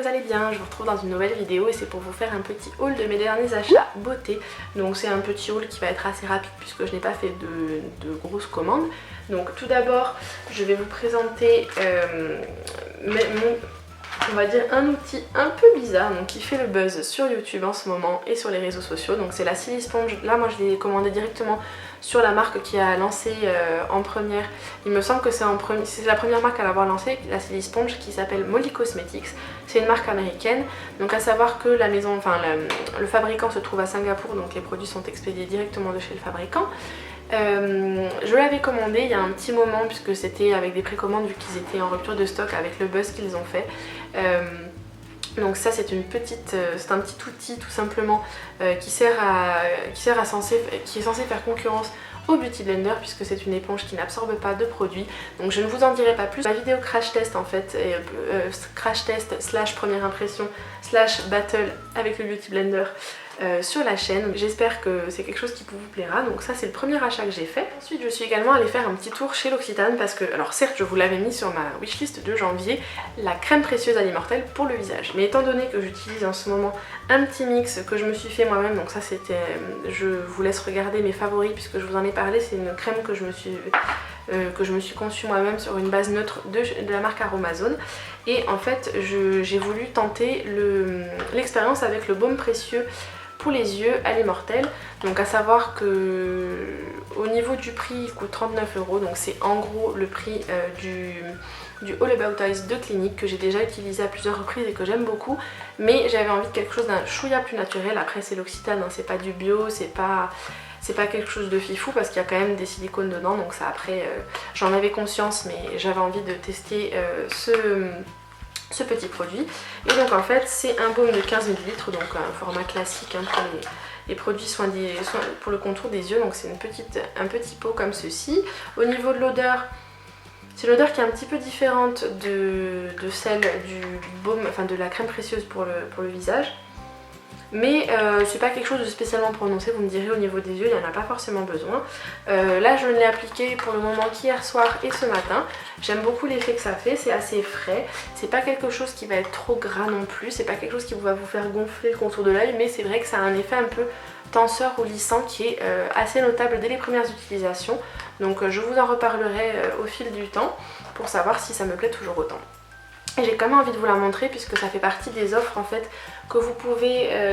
vous allez bien, je vous retrouve dans une nouvelle vidéo et c'est pour vous faire un petit haul de mes derniers achats beauté. Donc c'est un petit haul qui va être assez rapide puisque je n'ai pas fait de grosses commandes. Donc tout d'abord je vais vous présenter on va dire un outil un peu bizarre donc qui fait le buzz sur YouTube en ce moment et sur les réseaux sociaux. Donc c'est la Silisponge. Là moi je l'ai commandé directement sur la marque qui a lancé en première. Il me semble que c'est la première marque à l'avoir lancé, la Silisponge, qui s'appelle Molly Cosmetics. C'est une marque américaine. Donc à savoir que la maison, le fabricant se trouve à Singapour, donc les produits sont expédiés directement de chez le fabricant. Je l'avais commandé il y a un petit moment puisque c'était avec des précommandes vu qu'ils étaient en rupture de stock avec le buzz qu'ils ont fait. Donc ça c'est un petit outil tout simplement qui est censé faire concurrence au Beauty Blender puisque c'est une éponge qui n'absorbe pas de produits. Donc je ne vous en dirai pas plus. Ma vidéo crash test en fait, crash test / première impression / battle avec le Beauty Blender sur la chaîne. J'espère que c'est quelque chose qui vous plaira. Donc ça c'est le premier achat que j'ai fait. Ensuite je suis également allée faire un petit tour chez L'Occitane parce que, alors certes je vous l'avais mis sur ma wishlist de janvier, la crème précieuse à l'immortelle pour le visage. Mais étant donné que j'utilise en ce moment un petit mix que je me suis fait moi-même, donc ça c'était, je vous laisse regarder mes favoris puisque je vous en ai parlé, c'est une crème que je me suis conçue moi-même sur une base neutre de la marque Aromazone. Et en fait j'ai voulu tenter l'expérience avec le baume précieux pour les yeux à l'immortelle. Donc à savoir que au niveau du prix il coûte 39 €, donc c'est en gros le prix du All About Eyes de Clinique que j'ai déjà utilisé à plusieurs reprises et que j'aime beaucoup, mais j'avais envie de quelque chose d'un chouïa plus naturel. Après c'est l'Occitane, hein, c'est pas du bio, c'est pas quelque chose de fifou parce qu'il y a quand même des silicones dedans, donc ça après j'en avais conscience mais j'avais envie de tester ce petit produit. Et donc en fait c'est un baume de 15 ml, donc un format classique hein, pour les produits soins pour le contour des yeux. Donc c'est un petit pot comme ceci. Au niveau de l'odeur, c'est l'odeur qui est un petit peu différente de celle du baume, enfin de la crème précieuse pour le visage. Mais c'est pas quelque chose de spécialement prononcé, vous me direz au niveau des yeux, il n'y en a pas forcément besoin. Là je ne l'ai appliqué pour le moment qu'hier soir et ce matin. J'aime beaucoup l'effet que ça fait, c'est assez frais. C'est pas quelque chose qui va être trop gras non plus, c'est pas quelque chose qui va vous faire gonfler le contour de l'œil, mais c'est vrai que ça a un effet un peu tenseur ou lissant qui est assez notable dès les premières utilisations. Donc je vous en reparlerai au fil du temps pour savoir si ça me plaît toujours autant. Et j'ai quand même envie de vous la montrer puisque ça fait partie des offres en fait que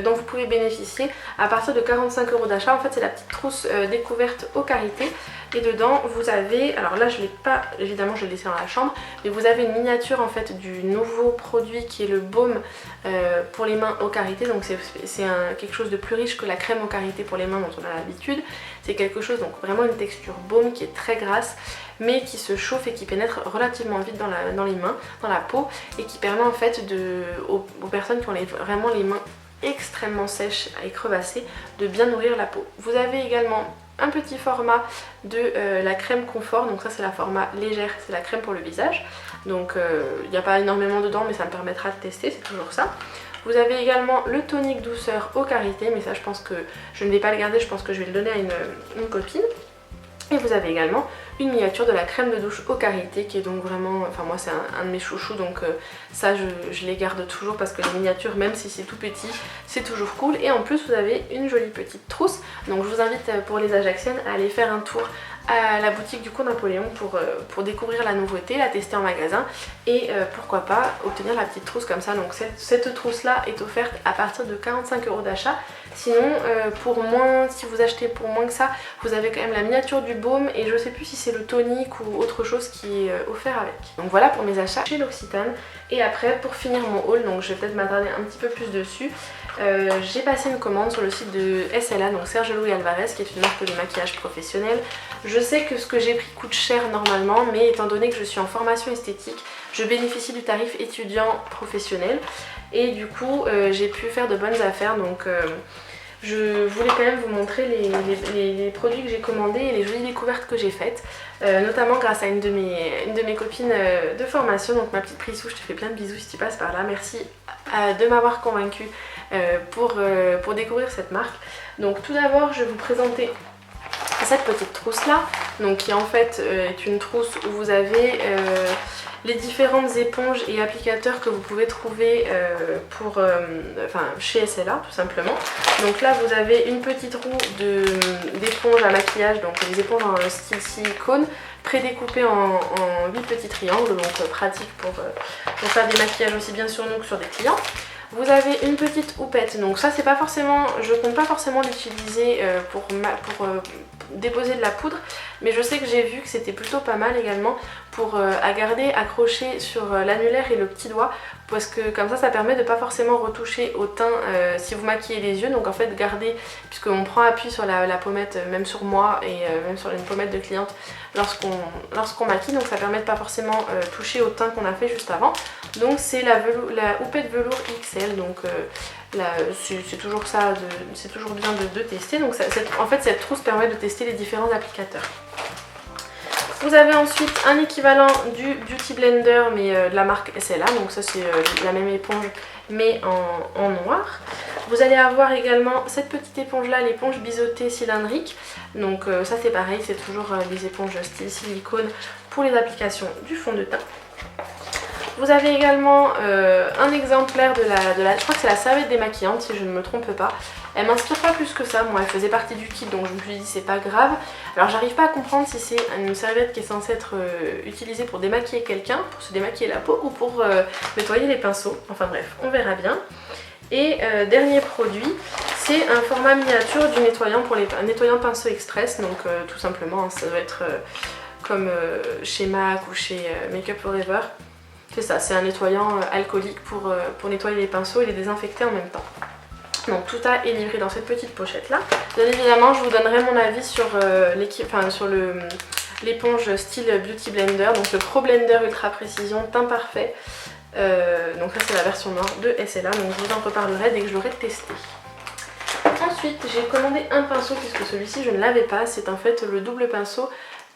dont vous pouvez bénéficier à partir de 45 € d'achat. En fait c'est la petite trousse découverte aux Karité et dedans vous avez, alors là je l'ai pas, évidemment je l'ai laissé dans la chambre, mais vous avez une miniature en fait du nouveau produit qui est le baume pour les mains aux Karité. Donc c'est quelque chose de plus riche que la crème aux Karité pour les mains dont on a l'habitude. C'est quelque chose, donc vraiment une texture baume qui est très grasse mais qui se chauffe et qui pénètre relativement vite dans les mains, dans la peau, et qui permet en fait aux personnes qui ont vraiment les mains extrêmement sèches et crevassées de bien nourrir la peau. Vous avez également un petit format de la crème confort, donc ça c'est la format légère, c'est la crème pour le visage. Donc il n'y a pas énormément dedans mais ça me permettra de tester, c'est toujours ça. Vous avez également le tonique douceur aux Karité, mais ça je pense que je ne vais pas le garder, je pense que je vais le donner à une copine. Et vous avez également une miniature de la crème de douche aux Karité qui est donc vraiment, enfin moi c'est un de mes chouchous, donc ça je les garde toujours parce que les miniatures, même si c'est tout petit, c'est toujours cool. Et en plus vous avez une jolie petite trousse, donc je vous invite pour les Ajaxiennes à aller faire un tour à la boutique du Cours Napoléon pour découvrir la nouveauté, la tester en magasin et pourquoi pas obtenir la petite trousse comme ça. Donc cette trousse là est offerte à partir de 45 € d'achat. Sinon si vous achetez pour moins que ça, vous avez quand même la miniature du baume et je sais plus si c'est le tonique ou autre chose qui est offert avec. Donc voilà pour mes achats chez L'Occitane. Et après pour finir mon haul, donc je vais peut-être m'attarder un petit peu plus dessus, j'ai passé une commande sur le site de SLA, donc Serge Louis Alvarez, qui est une marque de maquillage professionnel. Je sais que ce que j'ai pris coûte cher normalement, mais étant donné que je suis en formation esthétique, je bénéficie du tarif étudiant professionnel et du coup j'ai pu faire de bonnes affaires. Donc je voulais quand même vous montrer les produits que j'ai commandés et les jolies découvertes que j'ai faites, notamment grâce à une de mes copines de formation, donc ma petite Prissou, je te fais plein de bisous si tu passes par là, merci de m'avoir convaincue pour découvrir cette marque. Donc tout d'abord je vais vous présenter cette petite trousse là, donc qui en fait est une trousse où vous avez les différentes éponges et applicateurs que vous pouvez trouver chez SLA tout simplement. Donc là vous avez une petite roue d'éponges à maquillage, donc les éponges en style silicone prédécoupées en 8 petits triangles, donc pratique pour faire des maquillages aussi bien sur nous que sur des clients. Vous avez une petite houppette, donc ça c'est pas forcément, je compte pas forcément l'utiliser pour déposer de la poudre, mais je sais que j'ai vu que c'était plutôt pas mal également pour à garder accroché sur l'annulaire et le petit doigt, parce que comme ça permet de pas forcément retoucher au teint si vous maquillez les yeux. Donc en fait garder, puisqu'on prend appui sur la pommette, même sur moi et même sur une pommette de cliente lorsqu'on maquille, donc ça permet de pas forcément toucher au teint qu'on a fait juste avant. Donc c'est la houppette velours XL, donc c'est toujours ça, c'est toujours bien de tester. Donc en fait cette trousse permet de tester les différents applicateurs. Vous avez ensuite un équivalent du Beauty Blender mais de la marque SLA, donc ça c'est la même éponge mais en noir. Vous allez avoir également cette petite éponge là, l'éponge biseautée cylindrique, donc ça c'est pareil, c'est toujours des éponges style silicone pour les applications du fond de teint. Vous avez également un exemplaire de la, je crois que c'est la serviette démaquillante si je ne me trompe pas. Elle m'inspire pas plus que ça, moi elle faisait partie du kit donc je me suis dit c'est pas grave. Alors j'arrive pas à comprendre si c'est une serviette qui est censée être utilisée pour démaquiller quelqu'un, pour se démaquiller la peau ou pour nettoyer les pinceaux. Enfin bref, on verra bien. Et dernier produit, c'est un format miniature du nettoyant pour les nettoyants pinceau express, donc tout simplement ça doit être comme chez MAC ou chez Makeup Forever. C'est ça, c'est un nettoyant alcoolique pour nettoyer les pinceaux et les désinfecter en même temps. Donc tout ça est livré dans cette petite pochette là. Bien évidemment je vous donnerai mon avis sur l'éponge style Beauty Blender, donc le Pro Blender Ultra Précision teint parfait. Donc ça c'est la version noire de SLA, donc je vous en reparlerai dès que je l'aurai testé. Ensuite j'ai commandé un pinceau puisque celui-ci je ne l'avais pas, c'est en fait le double pinceau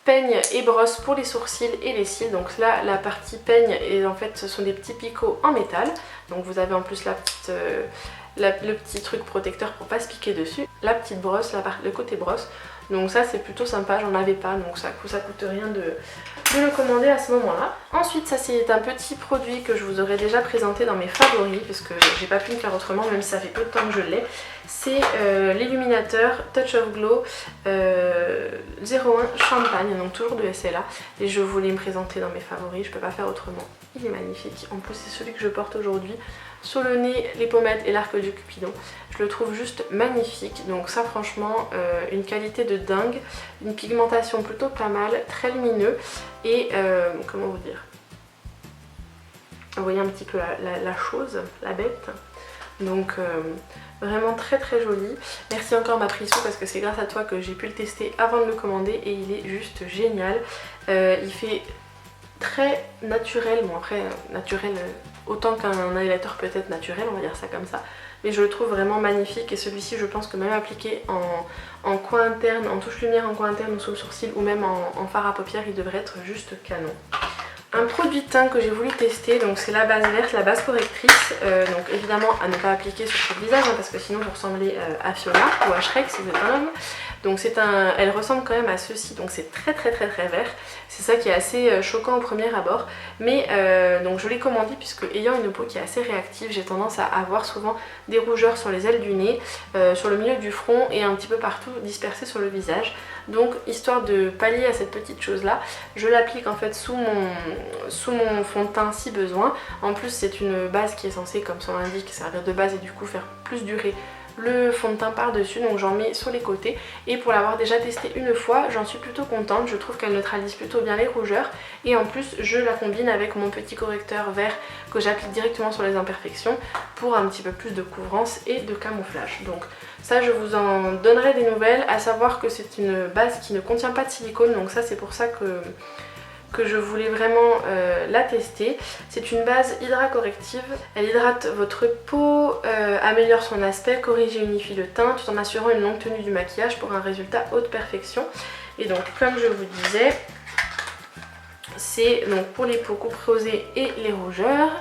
peigne et brosse pour les sourcils et les cils. Donc là la partie peigne et en fait ce sont des petits picots en métal, donc vous avez en plus le petit truc protecteur pour pas se piquer dessus, la petite brosse, le côté brosse, donc ça c'est plutôt sympa, j'en avais pas donc ça coûte rien de le commander à ce moment là. Ensuite ça c'est un petit produit que je vous aurais déjà présenté dans mes favoris parce que j'ai pas pu me faire autrement même si ça fait peu de temps que je l'ai. C'est l'illuminateur Touch of Glow 01 Champagne, donc toujours de SLA, et je voulais me présenter dans mes favoris, je peux pas faire autrement. Il est magnifique, en plus c'est celui que je porte aujourd'hui. Sur le nez, les pommettes et l'arc du Cupidon. Je le trouve juste magnifique. Donc ça franchement, une qualité de dingue. Une pigmentation plutôt pas mal, très lumineux. Et comment vous dire, vous voyez un petit peu la chose, la bête. Donc vraiment très très joli. Merci encore ma Prissou parce que c'est grâce à toi que j'ai pu le tester avant de le commander. Et il est juste génial. Il fait très naturel, bon après naturel autant qu'un highlighter peut être naturel, on va dire ça comme ça, mais je le trouve vraiment magnifique. Et celui-ci je pense que même appliqué en coin interne, en touche lumière en coin interne ou sous le sourcil ou même en fard à paupières, il devrait être juste canon. Un produit de teint que j'ai voulu tester, donc c'est la base verte, la base correctrice, donc évidemment à ne pas appliquer sur le visage hein, parce que sinon vous ressemblez à Fiona ou à Shrek si vous êtes un homme. Donc elle ressemble quand même à ceci, donc c'est très vert. C'est ça qui est assez choquant au premier abord. Mais donc je l'ai commandé puisque ayant une peau qui est assez réactive, j'ai tendance à avoir souvent des rougeurs sur les ailes du nez, sur le milieu du front et un petit peu partout dispersées sur le visage. Donc histoire de pallier à cette petite chose là, je l'applique en fait sous mon fond de teint si besoin. En plus c'est une base qui est censée, comme son l'indique, servir de base et du coup faire plus durer le fond de teint par dessus, donc j'en mets sur les côtés. Et pour l'avoir déjà testé une fois, j'en suis plutôt contente, je trouve qu'elle neutralise plutôt bien les rougeurs. Et en plus je la combine avec mon petit correcteur vert que j'applique directement sur les imperfections pour un petit peu plus de couvrance et de camouflage. Donc ça je vous en donnerai des nouvelles, à savoir que c'est une base qui ne contient pas de silicone, donc ça c'est pour ça que je voulais vraiment la tester. C'est une base hydracorrective, elle hydrate votre peau, améliore son aspect, corrige et unifie le teint tout en assurant une longue tenue du maquillage pour un résultat haute perfection. Et donc comme je vous disais, c'est donc pour les peaux coupe rosée et les rougeurs.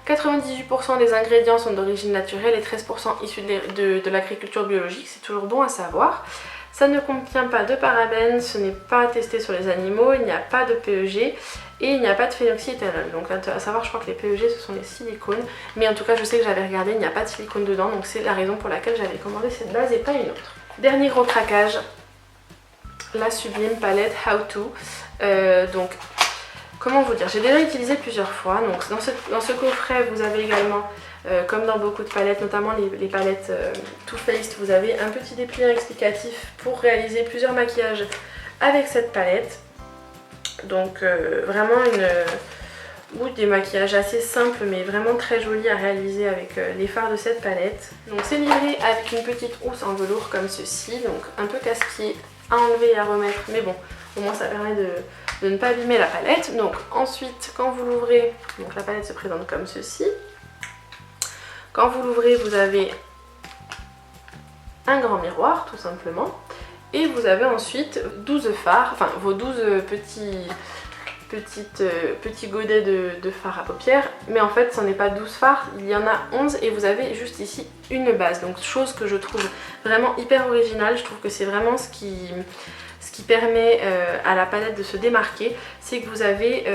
98% des ingrédients sont d'origine naturelle et 13% issus de l'agriculture biologique, c'est toujours bon à savoir. Ça ne contient pas de parabènes, ce n'est pas testé sur les animaux, il n'y a pas de PEG et il n'y a pas de phénoxyéthanol. Donc à savoir, je crois que les PEG ce sont les silicones, mais en tout cas je sais que j'avais regardé, il n'y a pas de silicone dedans, donc c'est la raison pour laquelle j'avais commandé cette base et pas une autre. Dernier gros craquage, la Sublime palette How To. Donc comment vous dire, j'ai déjà utilisé plusieurs fois. Donc dans ce coffret vous avez également, comme dans beaucoup de palettes, notamment les palettes Too Faced, vous avez un petit dépliant explicatif pour réaliser plusieurs maquillages avec cette palette. Donc vraiment des maquillages assez simples mais vraiment très jolis à réaliser avec les fards de cette palette. Donc c'est livré avec une petite housse en velours comme ceci, donc un peu casse-pied à enlever et à remettre, mais bon, au moins ça permet de ne pas abîmer la palette. Donc ensuite, quand vous l'ouvrez, donc la palette se présente comme ceci. Quand vous l'ouvrez, vous avez un grand miroir tout simplement, et vous avez ensuite 12 fards, enfin vos 12 petits godets de fards à paupières, mais en fait ce n'est pas 12 fards, il y en a 11 et vous avez juste ici une base. Donc chose que je trouve vraiment hyper originale, je trouve que c'est vraiment ce qui permet à la palette de se démarquer, c'est que vous avez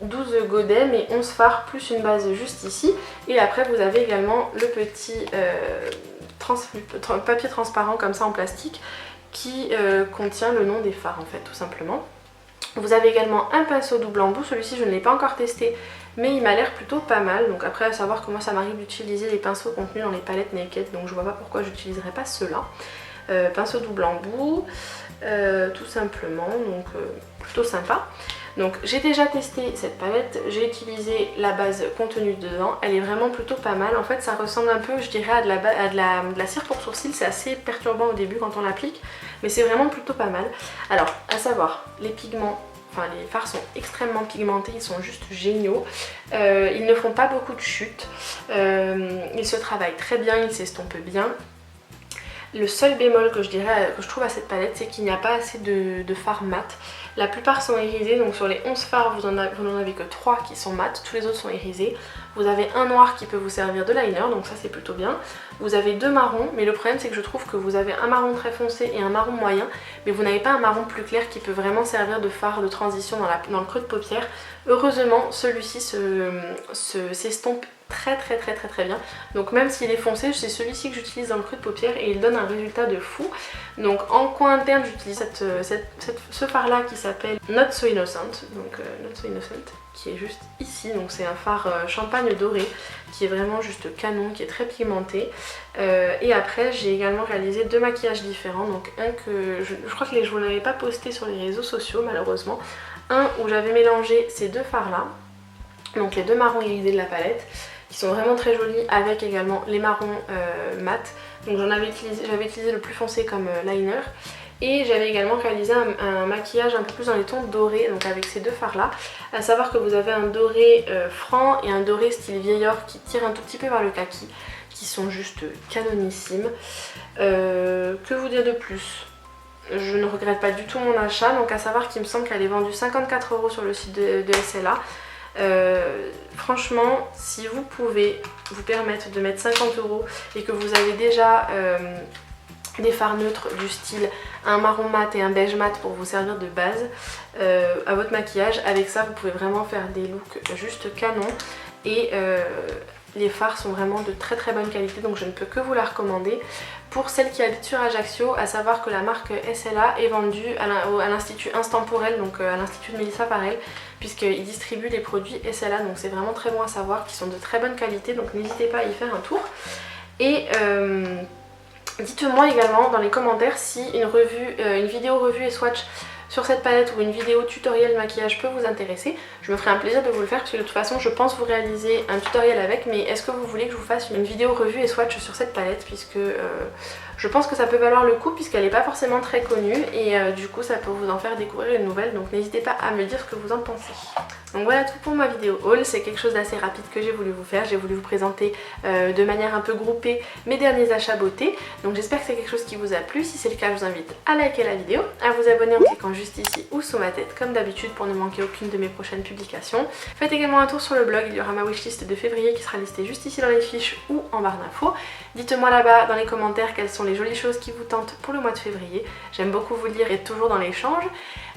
12 godets mais 11 fards plus une base juste ici, et après vous avez également le petit papier transparent comme ça en plastique qui contient le nom des fards en fait tout simplement. Vous avez également un pinceau double embout, celui-ci je ne l'ai pas encore testé mais il m'a l'air plutôt pas mal. Donc après à savoir que moi ça m'arrive d'utiliser les pinceaux contenus dans les palettes Naked, donc je vois pas pourquoi j'utiliserais pas ceux-là. Pinceau double embout tout simplement, donc plutôt sympa. Donc j'ai déjà testé cette palette, j'ai utilisé la base contenue dedans, elle est vraiment plutôt pas mal. En fait ça ressemble un peu, je dirais, à de la cire pour sourcils, c'est assez perturbant au début quand on l'applique, mais c'est vraiment plutôt pas mal. Alors à savoir, les pigments, enfin les fards sont extrêmement pigmentés, ils sont juste géniaux. Ils ne font pas beaucoup de chutes, ils se travaillent très bien, ils s'estompent bien. Le seul bémol que je trouve à cette palette, c'est qu'il n'y a pas assez de fards mat. La plupart sont irisés, donc sur les 11 fards, vous n'en avez que 3 qui sont mat, tous les autres sont irisés. Vous avez un noir qui peut vous servir de liner, donc ça c'est plutôt bien. Vous avez 2 marrons, mais le problème c'est que je trouve que vous avez un marron très foncé et un marron moyen, mais vous n'avez pas un marron plus clair qui peut vraiment servir de fard de transition dans le creux de paupière. Heureusement, celui-ci s'estompe très bien, donc même s'il est foncé, c'est celui-ci que j'utilise dans le creux de paupière et il donne un résultat de fou. Donc en coin interne j'utilise ce fard là qui s'appelle Not So Innocent, donc Not So Innocent, qui est juste ici. Donc c'est un fard champagne doré qui est vraiment juste canon, qui est très pigmenté. Et après j'ai également réalisé 2 maquillages différents, donc un que je crois que je vous l'avais pas posté sur les réseaux sociaux malheureusement, un où j'avais mélangé ces 2 fards là, donc les 2 marrons irisés de la palette, qui sont vraiment très jolis, avec également les marrons mat. Donc j'avais utilisé le plus foncé comme liner, et j'avais également réalisé un maquillage un peu plus dans les tons dorés, donc avec ces 2 fards là. À savoir que vous avez un doré franc et un doré style vieillard qui tire un tout petit peu vers le kaki, qui sont juste canonissimes. Que vous dire de plus? Je ne regrette pas du tout mon achat, donc à savoir qu'il me semble qu'elle est vendue 54 € sur le site de SLA. Franchement, si vous pouvez vous permettre de mettre 50 € et que vous avez déjà des fards neutres du style un marron mat et un beige mat pour vous servir de base à votre maquillage, avec ça vous pouvez vraiment faire des looks juste canon, et les fards sont vraiment de très bonne qualité, donc je ne peux que vous la recommander. Pour celles qui habitent sur Ajaccio, à savoir que la marque SLA est vendue à l'Institut Intemporel, donc à l'Institut de Mélissa Farel, puisqu'ils distribuent les produits SLA, donc c'est vraiment très bon à savoir, qui sont de très bonne qualité, donc n'hésitez pas à y faire un tour. Et dites-moi également dans les commentaires si une vidéo revue et swatch sur cette palette ou une vidéo tutoriel maquillage peut vous intéresser. Je me ferai un plaisir de vous le faire, parce que de toute façon je pense vous réaliser un tutoriel avec, mais est-ce que vous voulez que je vous fasse une vidéo revue et swatch sur cette palette, puisque je pense que ça peut valoir le coup, puisqu'elle n'est pas forcément très connue, et du coup ça peut vous en faire découvrir une nouvelle, donc n'hésitez pas à me dire ce que vous en pensez. Donc voilà tout pour ma vidéo haul, c'est quelque chose d'assez rapide que j'ai voulu vous faire. J'ai voulu vous présenter de manière un peu groupée mes derniers achats beauté, donc j'espère que c'est quelque chose qui vous a plu. Si c'est le cas, je vous invite à liker la vidéo, à vous abonner en cliquant juste ici ou sous ma tête comme d'habitude pour ne manquer aucune de mes prochaines publications. Faites également un tour sur le blog, il y aura ma wishlist de février qui sera listée juste ici dans les fiches ou en barre d'infos. Dites-moi là-bas dans les commentaires quels sont les jolies choses qui vous tentent pour le mois de février. J'aime beaucoup vous lire et toujours dans l'échange.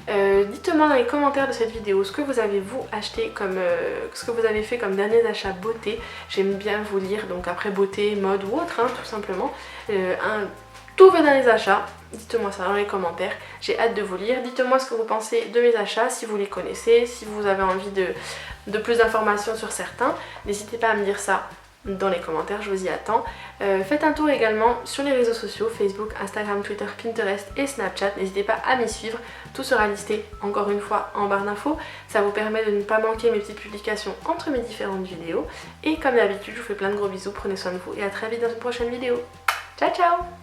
Dites-moi dans les commentaires de cette vidéo ce que vous avez vous acheté comme ce que vous avez fait comme derniers achats beauté. J'aime bien vous lire, donc après beauté, mode ou autre, hein, tout simplement. Tous vos derniers achats, dites-moi ça dans les commentaires, j'ai hâte de vous lire. Dites-moi ce que vous pensez de mes achats, si vous les connaissez, si vous avez envie de plus d'informations sur certains. N'hésitez pas à me dire ça dans les commentaires, je vous y attends. Faites un tour également sur les réseaux sociaux, Facebook, Instagram, Twitter, Pinterest et Snapchat. N'hésitez pas à m'y suivre, tout sera listé encore une fois en barre d'infos. Ça vous permet de ne pas manquer mes petites publications entre mes différentes vidéos. Et comme d'habitude, je vous fais plein de gros bisous, prenez soin de vous et à très vite dans une prochaine vidéo. Ciao ciao!